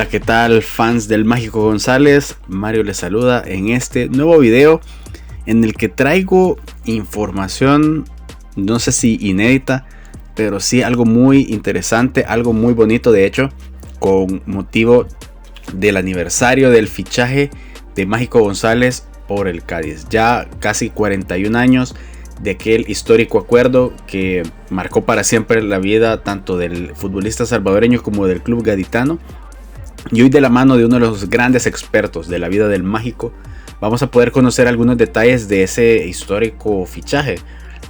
Hola, ¿qué tal, fans del Mágico González? Mario les saluda en este nuevo video en el que traigo información, no sé si inédita, pero sí algo muy interesante, algo muy bonito de hecho, con motivo del aniversario del fichaje de Mágico González por el Cádiz. Ya casi 41 años de aquel histórico acuerdo que marcó para siempre la vida tanto del futbolista salvadoreño como del club gaditano. Y hoy, de la mano de uno de los grandes expertos de la vida del Mágico, vamos a poder conocer algunos detalles de ese histórico fichaje,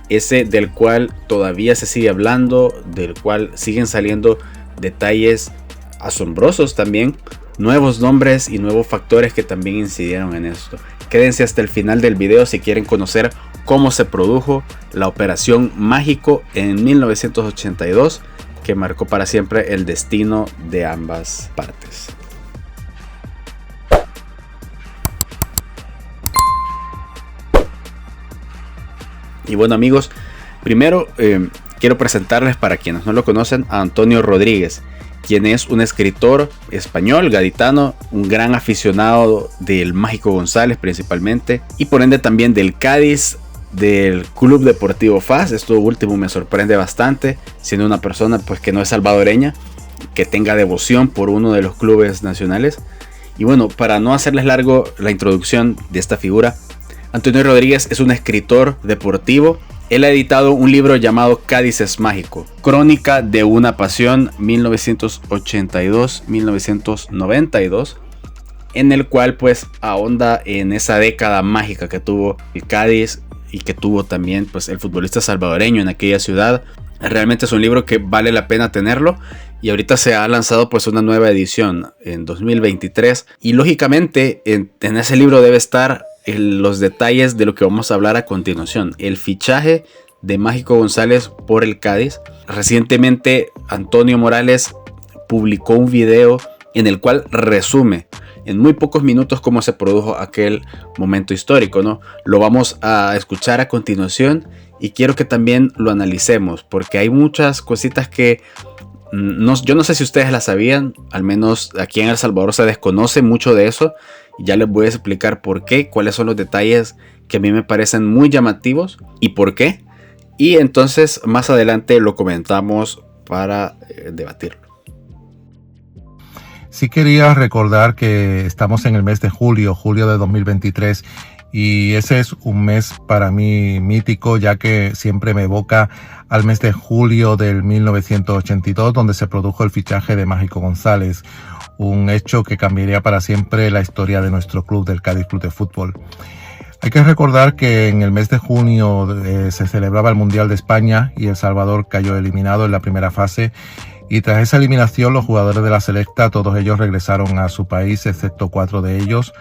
ese del cual todavía se sigue hablando, del cual siguen saliendo detalles asombrosos también, nuevos nombres y nuevos factores que también incidieron en esto. Quédense hasta el final del video si quieren conocer cómo se produjo la Operación Mágico en 1982, que marcó para siempre el destino de ambas partes. Y bueno, amigos, primero quiero presentarles, para quienes no lo conocen, a Antonio Rodríguez, quien es un escritor español, gaditano, un gran aficionado del Mágico González principalmente, y por ende también del Cádiz, del Club Deportivo FAS. Esto último me sorprende bastante, siendo una persona pues que no es salvadoreña, que tenga devoción por uno de los clubes nacionales. Y bueno, para no hacerles largo la introducción de esta figura, Antonio Rodríguez es un escritor deportivo. Él ha editado un libro llamado Cádiz es Mágico, Crónica de una Pasión 1982-1992, en el cual pues ahonda en esa década mágica que tuvo el Cádiz y que tuvo también pues el futbolista salvadoreño en aquella ciudad. Realmente es un libro que vale la pena tenerlo, y ahorita se ha lanzado pues una nueva edición en 2023, y lógicamente en ese libro debe estar los detalles de lo que vamos a hablar a continuación: el fichaje de Mágico González por el Cádiz. Recientemente Antonio Morales publicó un video en el cual resume en muy pocos minutos cómo se produjo aquel momento histórico, ¿no? Lo vamos a escuchar a continuación y quiero que también lo analicemos, porque hay muchas cositas que yo no sé si ustedes las sabían. Al menos aquí en El Salvador se desconoce mucho de eso, y ya les voy a explicar por qué, cuáles son los detalles que a mí me parecen muy llamativos y por qué. Y entonces más adelante lo comentamos para debatirlo. Sí quería recordar que estamos en el mes de julio de 2023, y ese es un mes para mí mítico, ya que siempre me evoca al mes de julio del 1982, donde se produjo el fichaje de Mágico González, un hecho que cambiaría para siempre la historia de nuestro club, del Cádiz Club de Fútbol. Hay que recordar que en el mes de junio se celebraba el Mundial de España y El Salvador cayó eliminado en la primera fase. Y tras esa eliminación, los jugadores de la selecta, todos ellos regresaron a su país, excepto 4 de ellos.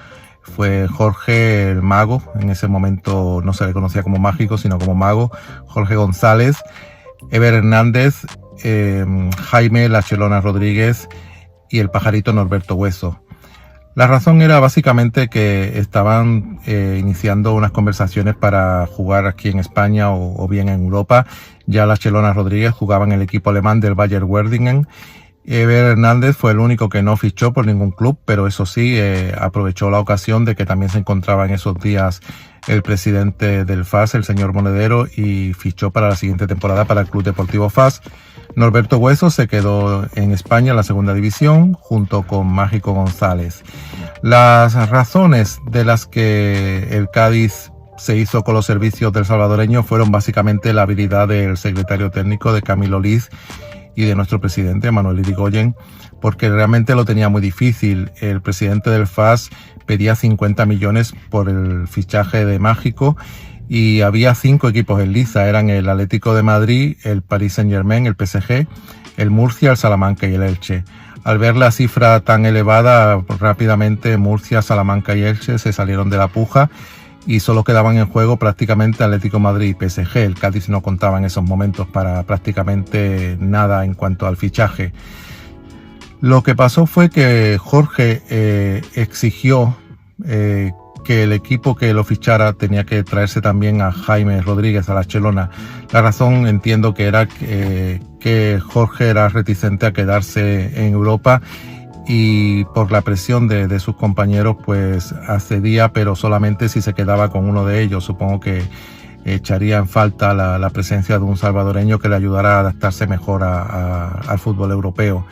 Fue Jorge el Mago, en ese momento no se le conocía como Mágico, sino como Mago, Jorge González, Ever Hernández, Jaime La Chelona Rodríguez y el pajarito Norberto Hueso. La razón era básicamente que estaban iniciando unas conversaciones para jugar aquí en España o bien en Europa. Ya La Chelona Rodríguez jugaba en el equipo alemán del Bayer Werdingen. Ever Hernández fue el único que no fichó por ningún club, pero eso sí, aprovechó la ocasión de que también se encontraba en esos días el presidente del FAS, el señor Monedero, y fichó para la siguiente temporada para el Club Deportivo FAS. Norberto Hueso se quedó en España en la segunda división junto con Mágico González. Las razones de las que el Cádiz se hizo con los servicios del salvadoreño fueron básicamente la habilidad del secretario técnico, de Camilo Liz, y de nuestro presidente Manuel Irigoyen, porque realmente lo tenía muy difícil. El presidente del FAS pedía 50 millones por el fichaje de Mágico, y había 5 equipos en liza: eran el Atlético de Madrid, el Paris Saint-Germain, el PSG, el Murcia, el Salamanca y el Elche. Al ver la cifra tan elevada, rápidamente Murcia, Salamanca y Elche se salieron de la puja, y solo quedaban en juego prácticamente Atlético de Madrid y PSG. El Cádiz no contaba en esos momentos para prácticamente nada en cuanto al fichaje. Lo que pasó fue que Jorge exigió que el equipo que lo fichara tenía que traerse también a Jaime Rodríguez, a La Chelona. La razón, entiendo, que era que Jorge era reticente a quedarse en Europa, y por la presión de sus compañeros pues accedía, pero solamente si se quedaba con uno de ellos. Supongo que echaría en falta la presencia de un salvadoreño que le ayudara a adaptarse mejor al fútbol europeo.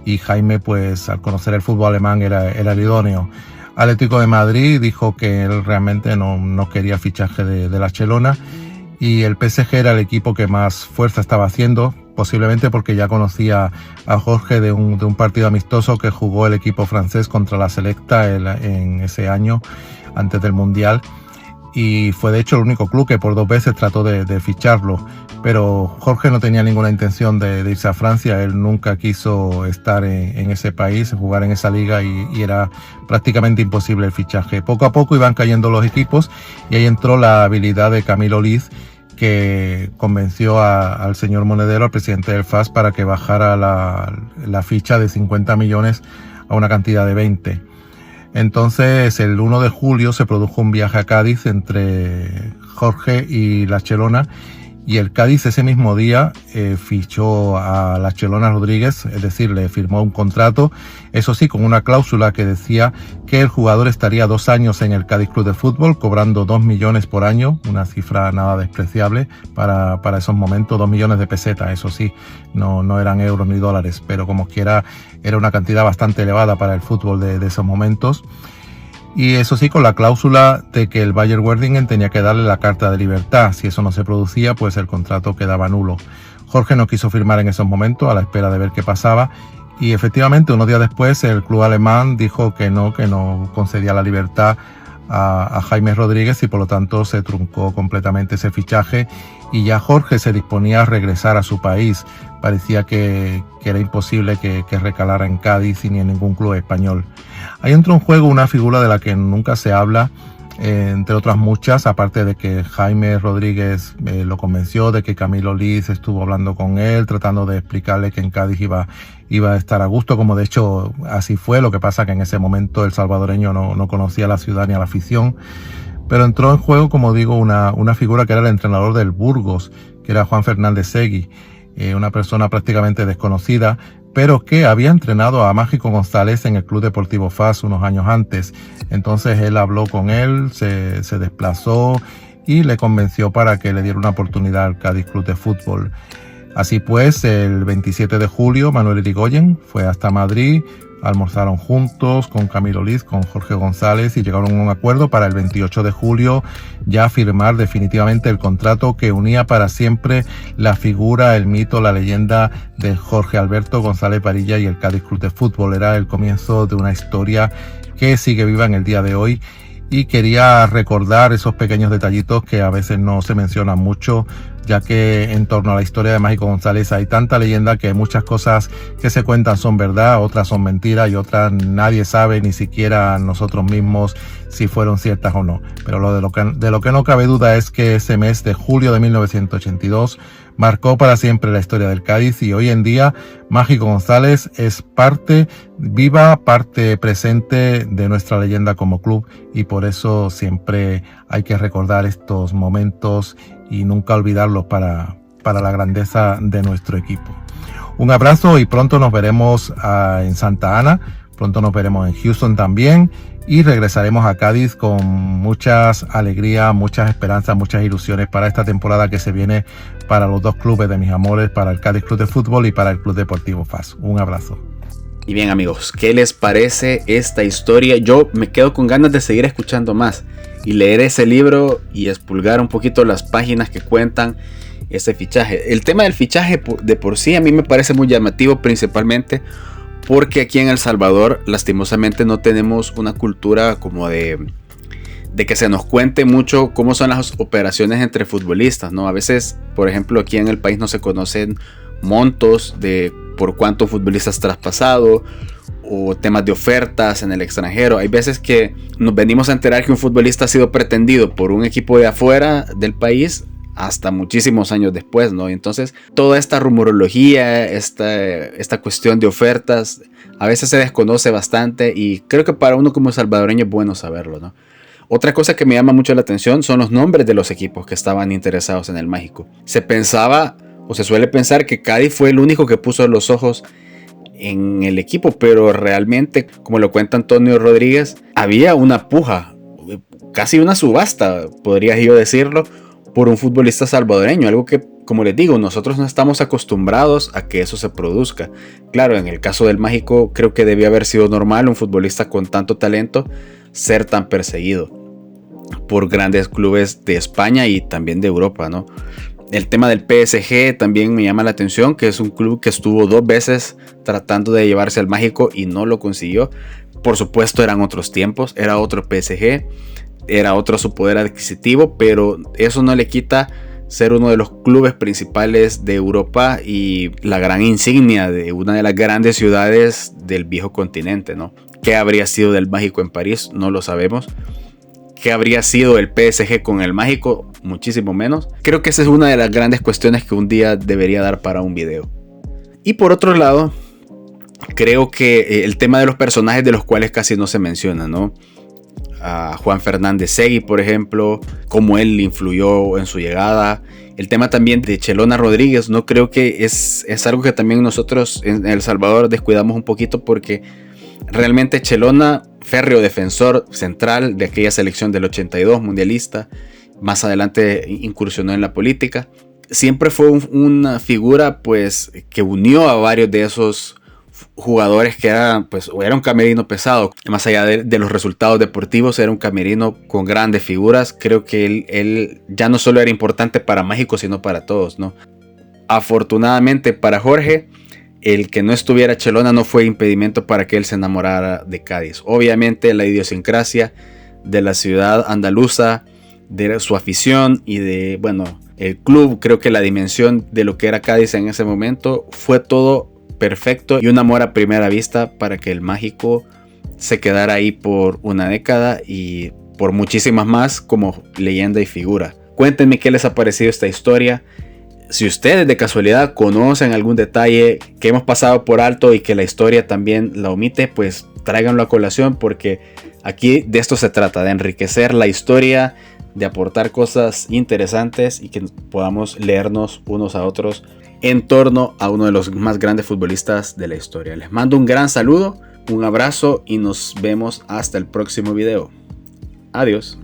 Y Jaime, pues al conocer el fútbol alemán, era el idóneo. Atlético de Madrid dijo que él realmente no quería el fichaje de Barcelona, y el PSG era el equipo que más fuerza estaba haciendo, posiblemente porque ya conocía a Jorge de un partido amistoso que jugó el equipo francés contra la Selecta en ese año, antes del Mundial. Y fue de hecho el único club que por 2 veces trató de ficharlo. Pero Jorge no tenía ninguna intención de irse a Francia. Él nunca quiso estar en ese país, jugar en esa liga, y era prácticamente imposible el fichaje. Poco a poco iban cayendo los equipos y ahí entró la habilidad de Camilo Liz, que convenció al señor Monedero, al presidente del FAS, para que bajara la ficha de 50 millones a una cantidad de 20. Entonces, el 1 de julio se produjo un viaje a Cádiz entre Jorge y Barcelona, y el Cádiz ese mismo día fichó a Barcelona Rodríguez, es decir, le firmó un contrato, eso sí, con una cláusula que decía que el jugador estaría 2 años en el Cádiz Club de Fútbol, cobrando 2 millones por año, una cifra nada despreciable para esos momentos, 2 millones de pesetas, eso sí, no eran euros ni dólares, pero como quiera era una cantidad bastante elevada para el fútbol de esos momentos. Y eso sí, con la cláusula de que el Bayer Werdingen tenía que darle la carta de libertad. Si eso no se producía, pues el contrato quedaba nulo. Jorge no quiso firmar en esos momentos, a la espera de ver qué pasaba. Y efectivamente, unos días después, el club alemán dijo que no concedía la libertad a Jaime Rodríguez, y por lo tanto se truncó completamente ese fichaje. Y ya Jorge se disponía a regresar a su país. Parecía que era imposible que recalara en Cádiz ni en ningún club español. Ahí entró en juego una figura de la que nunca se habla, entre otras muchas, aparte de que Jaime Rodríguez lo convenció, de que Camilo Liz estuvo hablando con él, tratando de explicarle que en Cádiz iba a estar a gusto, como de hecho así fue. Lo que pasa que en ese momento el salvadoreño no conocía la ciudad ni a la afición. Pero entró en juego, como digo, una figura que era el entrenador del Burgos, que era Juan Fernández Segui, una persona prácticamente desconocida, pero que había entrenado a Mágico González en el Club Deportivo FAS unos años antes. Entonces él habló con él, se desplazó y le convenció para que le diera una oportunidad al Cádiz Club de Fútbol. Así pues, el 27 de julio, Manuel Irigoyen fue hasta Madrid, almorzaron juntos con Camilo Liz, con Jorge González, y llegaron a un acuerdo para el 28 de julio ya firmar definitivamente el contrato que unía para siempre la figura, el mito, la leyenda de Jorge Alberto González Varilla y el Cádiz Club de Fútbol. Era el comienzo de una historia que sigue viva en el día de hoy, y quería recordar esos pequeños detallitos que a veces no se mencionan mucho, ya que en torno a la historia de Mágico González hay tanta leyenda que muchas cosas que se cuentan son verdad, otras son mentiras, y otras nadie sabe, ni siquiera nosotros mismos, si fueron ciertas o no. Pero de lo que no cabe duda es que ese mes de julio de 1982 marcó para siempre la historia del Cádiz, y hoy en día Mágico González es parte viva, parte presente de nuestra leyenda como club, y por eso siempre hay que recordar estos momentos y nunca olvidarlos para la grandeza de nuestro equipo. Un abrazo, y pronto nos veremos en Santa Ana, pronto nos veremos en Houston también, y regresaremos a Cádiz con muchas alegrías, muchas esperanzas, muchas ilusiones para esta temporada que se viene para los dos clubes de mis amores, para el Cádiz Club de Fútbol y para el Club Deportivo FAS. Un abrazo. Y bien, amigos, ¿qué les parece esta historia? Yo me quedo con ganas de seguir escuchando más y leer ese libro y expulgar un poquito las páginas que cuentan ese fichaje. El tema del fichaje de por sí a mí me parece muy llamativo, principalmente porque aquí en El Salvador lastimosamente no tenemos una cultura como de que se nos cuente mucho cómo son las operaciones entre futbolistas, ¿no? A veces, por ejemplo, aquí en el país no se conocen montos de por cuánto futbolistas traspasado, o temas de ofertas en el extranjero. Hay veces que nos venimos a enterar que un futbolista ha sido pretendido por un equipo de afuera del país hasta muchísimos años después, ¿no? Entonces, toda esta rumorología, esta cuestión de ofertas, a veces se desconoce bastante, y creo que para uno como salvadoreño es bueno saberlo, ¿no? Otra cosa que me llama mucho la atención son los nombres de los equipos que estaban interesados en el Mágico. Se pensaba, o se suele pensar, que Cádiz fue el único que puso los ojos en el equipo, pero realmente, como lo cuenta Antonio Rodríguez, había una puja, casi una subasta, podría yo decirlo, por un futbolista salvadoreño, algo que, como les digo, nosotros no estamos acostumbrados a que eso se produzca. Claro, en el caso del Mágico creo que debía haber sido normal un futbolista con tanto talento ser tan perseguido por grandes clubes de España y también de Europa, ¿no? El tema del PSG también me llama la atención, que es un club que estuvo 2 veces tratando de llevarse al Mágico y no lo consiguió. Por supuesto eran otros tiempos, era otro PSG, era otro su poder adquisitivo, pero eso no le quita ser uno de los clubes principales de Europa y la gran insignia de una de las grandes ciudades del viejo continente, ¿no? ¿Qué habría sido del Mágico en París? No lo sabemos. ¿Qué habría sido el PSG con el Mágico? Muchísimo menos. Creo que esa es una de las grandes cuestiones que un día debería dar para un video. Y por otro lado, creo que el tema de los personajes de los cuales casi no se menciona, ¿no? A Juan Fernández Segui, por ejemplo, cómo él influyó en su llegada. El tema también de Chelona Rodríguez, no creo que es algo que también nosotros en El Salvador descuidamos un poquito, porque realmente Chelona, férreo defensor central de aquella selección del 82 mundialista, más adelante incursionó en la política, siempre fue una figura pues que unió a varios de esos jugadores que eran, pues, era un camerino pesado, más allá de los resultados deportivos, era un camerino con grandes figuras. Creo que él ya no solo era importante para México, sino para todos, ¿no? Afortunadamente para Jorge, el que no estuviera Chelona no fue impedimento para que él se enamorara de Cádiz. Obviamente la idiosincrasia de la ciudad andaluza, de su afición y de, bueno, el club, creo que la dimensión de lo que era Cádiz en ese momento, fue todo perfecto y un amor a primera vista para que el Mágico se quedara ahí por una década y por muchísimas más como leyenda y figura. Cuéntenme qué les ha parecido esta historia. Si ustedes de casualidad conocen algún detalle que hemos pasado por alto y que la historia también la omite, pues tráiganlo a colación, porque aquí de esto se trata, de enriquecer la historia, de aportar cosas interesantes y que podamos leernos unos a otros en torno a uno de los más grandes futbolistas de la historia. Les mando un gran saludo, un abrazo y nos vemos hasta el próximo video. Adiós.